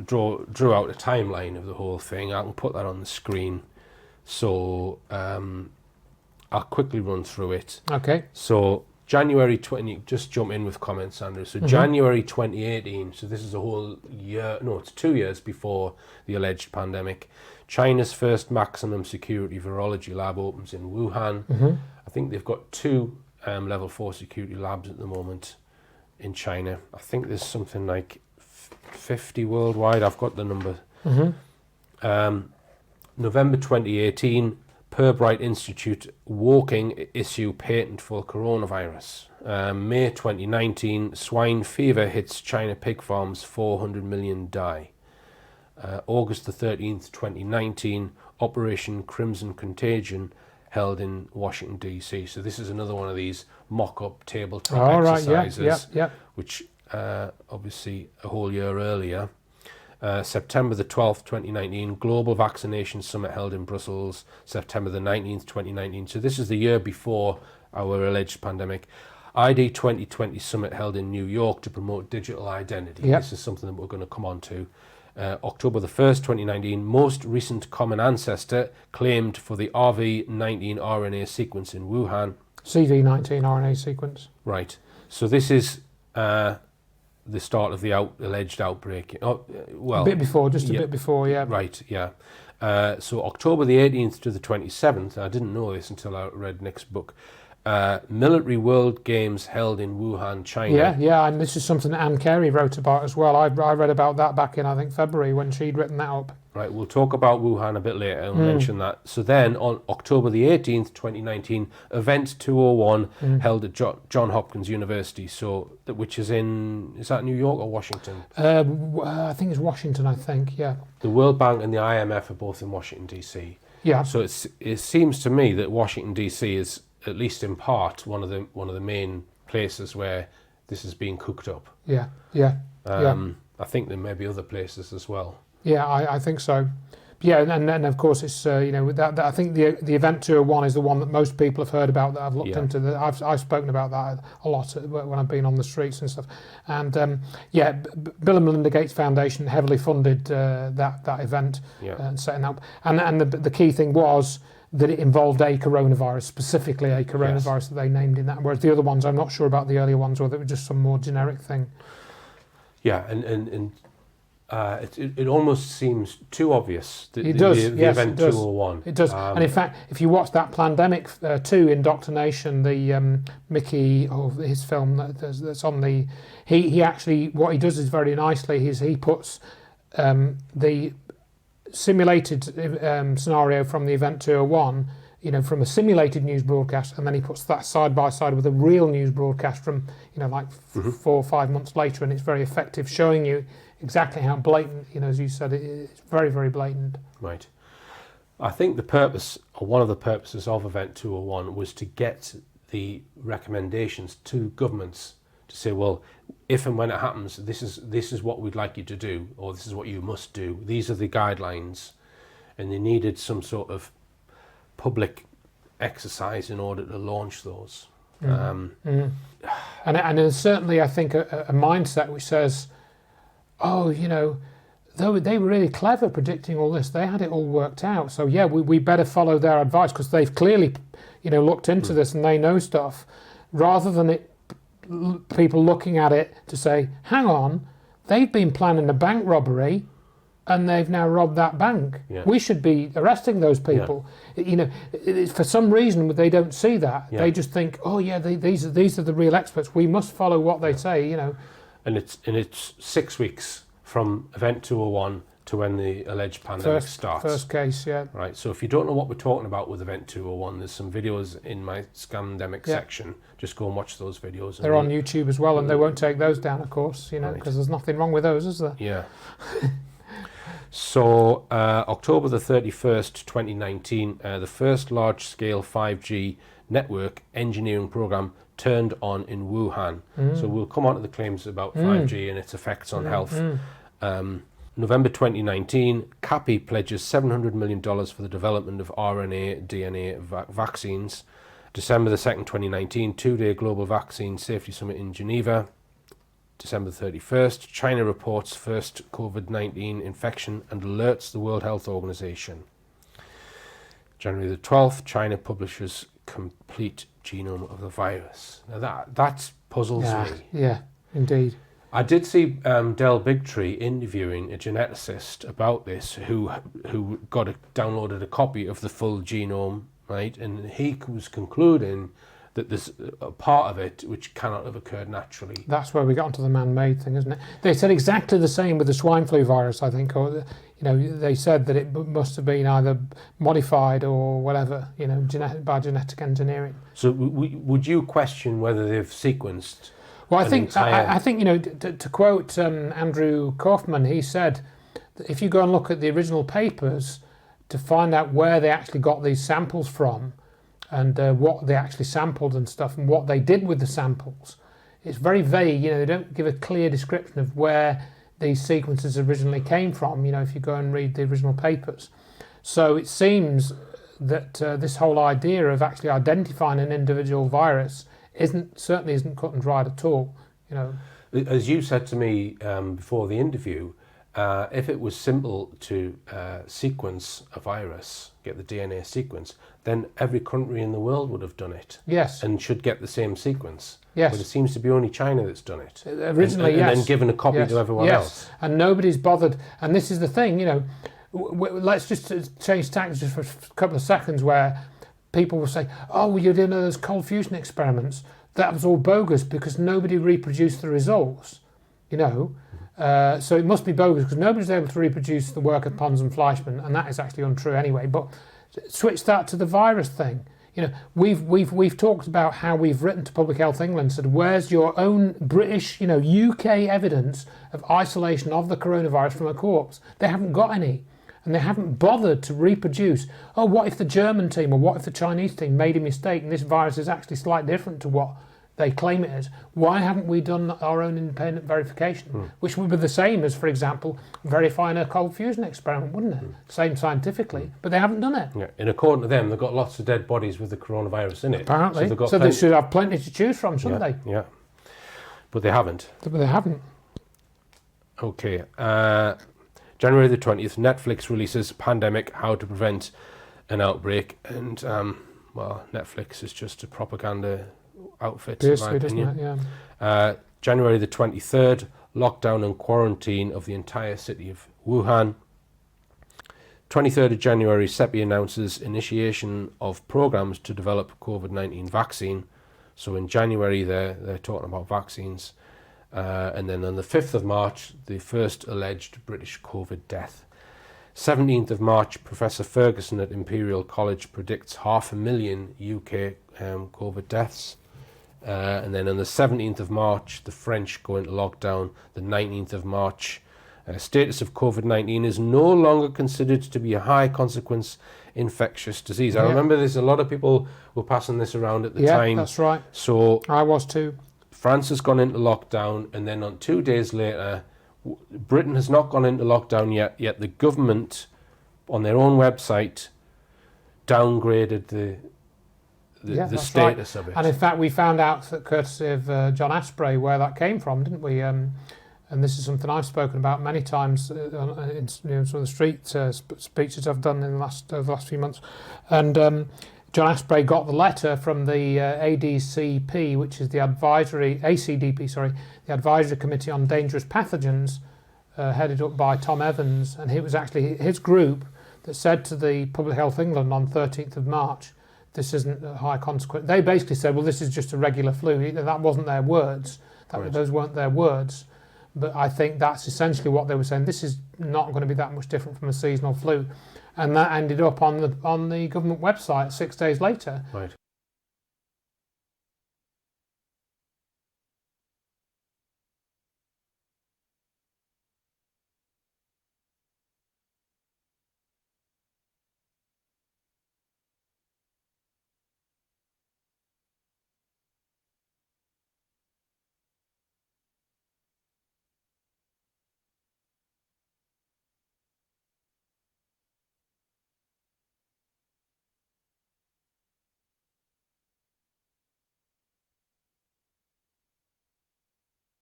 drew out a timeline of the whole thing. I can put that on the screen. So I'll quickly run through it. Okay. So January 20, just jump in with comments, Andrew. So January 2018, so this is a whole year, no, it's 2 years before the alleged pandemic. China's first maximum security virology lab opens in Wuhan. I think they've got 2 level 4 security labs at the moment in China. I think there's something like 50 worldwide. I've got the number. November 2018, Pirbright Institute Woking issue patent for coronavirus. May 2019, swine fever hits China pig farms, 400 million die. August the 13th, 2019, Operation Crimson Contagion held in Washington, D.C. So this is another one of these mock-up tabletop exercises, which obviously a whole year earlier. September the 12th, 2019, Global Vaccination Summit held in Brussels, September the 19th, 2019. So this is the year before our alleged pandemic. ID 2020 Summit held in New York to promote digital identity. This is something that we're going to come on to. October the 1st, 2019, most recent common ancestor claimed for the RV19 RNA sequence in Wuhan. CV19 RNA sequence. Right. So this is the start of the alleged outbreak. Well, a bit before, just a bit before, yeah. Right, yeah. So October the 18th to the 27th, I didn't know this until I read Nick's book, Military World Games held in Wuhan, China. Yeah, and this is something that Anne Carey wrote about as well. I read about that back in, I think, February when she'd written that up. Right, we'll talk about Wuhan a bit later and mention that. So then on October the 18th, 2019, Event 201 held at Johns Hopkins University, so which is that New York or Washington? I think it's Washington, I think, yeah. The World Bank and the IMF are both in Washington, D.C. Yeah. So it seems to me that Washington, D.C. is, at least in part, one of the main places where this is being cooked up. Yeah. I think there may be other places as well. Yeah, I think so. Yeah, and of course it's that I think the Event 201 is the one that most people have heard about, that I've looked into. I've spoken about that a lot when I've been on the streets and stuff. And Bill and Melinda Gates Foundation heavily funded that event and setting up. And the key thing was that it involved a coronavirus, specifically a coronavirus that they named in that. Whereas the other ones, I'm not sure about the earlier ones, or they were just some more generic thing. Yeah, and it almost seems too obvious. The Event 201. It does. And in fact, if you watch that Plandemic 2 Indoctrination, the Mickey, his film that's on the, he actually, what he does is very nicely, he puts the simulated scenario from the Event 201, from a simulated news broadcast, and then he puts that side by side with a real news broadcast from, 4 or 5 months later, and it's very effective, showing you exactly how blatant, as you said, it's very, very blatant. Right. I think the purpose, or one of the purposes of Event 201 was to get the recommendations to governments to say, well, if and when it happens, this is what we'd like you to do, or this is what you must do. These are the guidelines, and they needed some sort of public exercise in order to launch those. And there's certainly, I think, a mindset which says, though they were really clever predicting all this, they had it all worked out. So yeah, we better follow their advice because they've clearly, looked into this and they know stuff, rather than people looking at it to say, hang on, they've been planning a bank robbery and they've now robbed that bank. Yeah. We should be arresting those people. Yeah. For some reason they don't see that. Yeah. They just think, these are the real experts. We must follow what they say. And it's 6 weeks from Event 201 to when the alleged pandemic starts. First case, yeah. Right, so if you don't know what we're talking about with Event 201, there's some videos in my Scandemic section. Just go and watch those videos. They're on YouTube as well, and they won't take those down, of course, because there's nothing wrong with those, is there? Yeah. So, October the 31st, 2019, the first large-scale 5G network engineering program turned on in Wuhan. So we'll come on to the claims about 5G and its effects on health. November 2019, CAPI pledges $700 million for the development of RNA, DNA vaccines. December the 2nd, 2019, two-day Global Vaccine Safety Summit in Geneva. December 31st, China reports first COVID-19 infection and alerts the World Health Organization. January the 12th, China publishes complete genome of the virus. Now that puzzles me. Yeah, indeed. I did see Del Bigtree interviewing a geneticist about this who downloaded a copy of the full genome, right? And he was concluding that there's a part of it which cannot have occurred naturally. That's where we got onto the man-made thing, isn't it? They said exactly the same with the swine flu virus, I think, or they said that it must have been either modified or whatever, by genetic engineering. So would you question whether they've sequenced? Well, I think to quote Andrew Kaufman, he said that if you go and look at the original papers to find out where they actually got these samples from, and what they actually sampled and stuff, and what they did with the samples, it's very vague. They don't give a clear description of where these sequences originally came from. If you go and read the original papers, so it seems that this whole idea of actually identifying an individual virus certainly isn't cut and dried at all. As you said to me before the interview, if it was simple to sequence a virus, get the DNA sequence, then every country in the world would have done it. Yes. And should get the same sequence. Yes. But it seems to be only China that's done it. Originally, and yes. then given a copy to everyone else. And nobody's bothered. And this is the thing, let's just change tactics just for a couple of seconds, where people will say, oh, well, you did those cold fusion experiments. That was all bogus because nobody reproduced the results, So it must be bogus because nobody's able to reproduce the work of Pons and Fleischmann, and that is actually untrue anyway. But switch that to the virus thing. We've talked about how we've written to Public Health England, said, where's your own British, UK evidence of isolation of the coronavirus from a corpse? They haven't got any. And they haven't bothered to reproduce, what if the German team or what if the Chinese team made a mistake and this virus is actually slightly different to what they claim it is? Why haven't we done our own independent verification? Which would be the same as, for example, verifying a cold fusion experiment, wouldn't it? Same scientifically, but they haven't done it. Yeah. And according to them, they've got lots of dead bodies with the coronavirus in it. Apparently. So they should have plenty to choose from, shouldn't they? Yeah. But they haven't. Okay. January the 20th, Netflix releases Pandemic, How to Prevent an Outbreak. And, Netflix is just a propaganda outfit, in my opinion. Yeah. January the 23rd, lockdown and quarantine of the entire city of Wuhan. 23rd of January, CEPI announces initiation of programs to develop COVID-19 vaccine. So in January, they're talking about vaccines. And then on the 5th of March, the first alleged British COVID death. 17th of March, Professor Ferguson at Imperial College predicts 500,000 UK COVID deaths. And then on the 17th of March, the French go into lockdown. The 19th of March, status of COVID-19 is no longer considered to be a high consequence infectious disease. I remember there's a lot of people were passing this around at the time. Yeah, that's right. So I was too. France has gone into lockdown, and then on 2 days later, Britain has not gone into lockdown yet the government, on their own website, downgraded the status of it. And in fact, we found out, that courtesy of John Asprey, where that came from, didn't we? And this is something I've spoken about many times in some of the street speeches I've done in the last few months. And John Asprey got the letter from the ADCP, which is the ACDP, the Advisory Committee on Dangerous Pathogens, headed up by Tom Evans, and it was actually his group that said to the Public Health England on 13th of March, this isn't a high consequence. They basically said, well, this is just a regular flu. That wasn't their words. Those weren't their words. But I think that's essentially what they were saying. This is not going to be that much different from a seasonal flu. And that ended up on the government website 6 days later. Right.